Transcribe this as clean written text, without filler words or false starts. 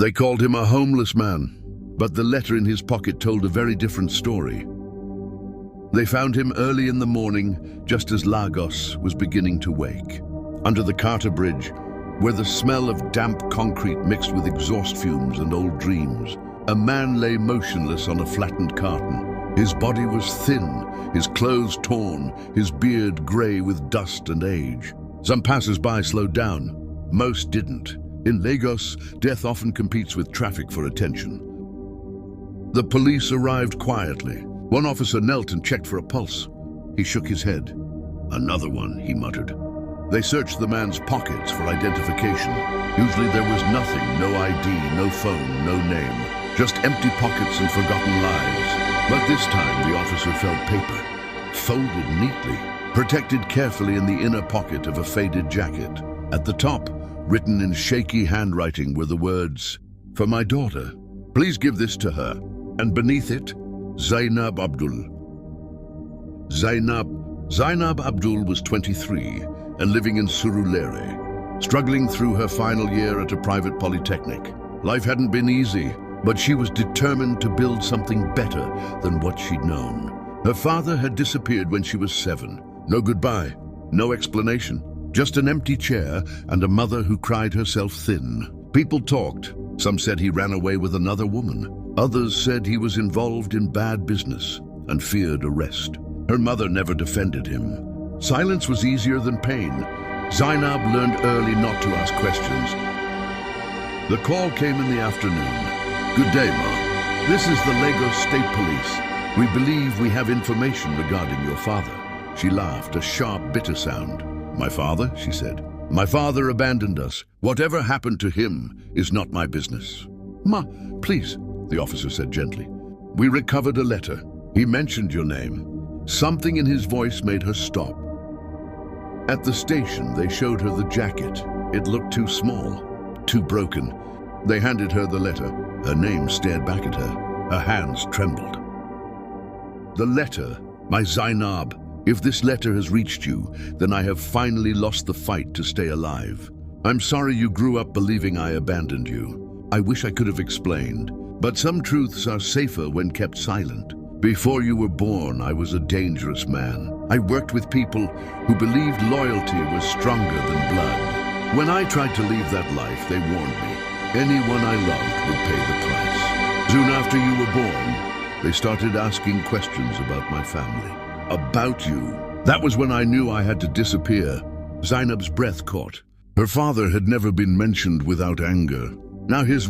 They called him a homeless man, but the letter in his pocket told a very different story. They found him early in the morning, just as Lagos was beginning to wake. Under the Carter Bridge, where the smell of damp concrete mixed with exhaust fumes and old dreams, a man lay motionless on a flattened carton. His body was thin, his clothes torn, his beard grey with dust and age. Some passers-by slowed down. Most didn't. In Lagos, death often competes with traffic for attention. The police arrived quietly. One officer knelt and checked for a pulse. He shook his head. "Another one," he muttered. They searched the man's pockets for identification. Usually there was nothing, no ID, no phone, no name. Just empty pockets and forgotten lives. But this time the officer felt paper, folded neatly, protected carefully in the inner pocket of a faded jacket. At the top, written in shaky handwriting, were the words, "For my daughter, please give this to her." And beneath it, Zainab Abdul. Zainab Abdul was 23 and living in Surulere, struggling through her final year at a private polytechnic. Life hadn't been easy, but she was determined to build something better than what she'd known. Her father had disappeared when she was 7. No goodbye, no explanation, just an empty chair and a mother who cried herself thin. People talked. Some said he ran away with another woman. Others said he was involved in bad business and feared arrest. Her mother never defended him. Silence was easier than pain. Zainab learned early not to ask questions. The call came in the afternoon. "Good day, Ma. This is the Lagos State Police. We believe we have information regarding your father." She laughed, a sharp, bitter sound. "My father?" she said. "My father abandoned us. Whatever happened to him is not my business." "Ma, please," the officer said gently. "We recovered a letter. He mentioned your name." Something in his voice made her stop. At the station, they showed her the jacket. It looked too small, too broken. They handed her the letter. Her name stared back at her. Her hands trembled. "The letter, my Zainab. If this letter has reached you, then I have finally lost the fight to stay alive. I'm sorry you grew up believing I abandoned you. I wish I could have explained, but some truths are safer when kept silent. Before you were born, I was a dangerous man. I worked with people who believed loyalty was stronger than blood. When I tried to leave that life, they warned me. Anyone I loved would pay the price. Soon after you were born, they started asking questions about my family. About you. That was when I knew I had to disappear." Zainab's breath caught. Her father had never been mentioned without anger. Now his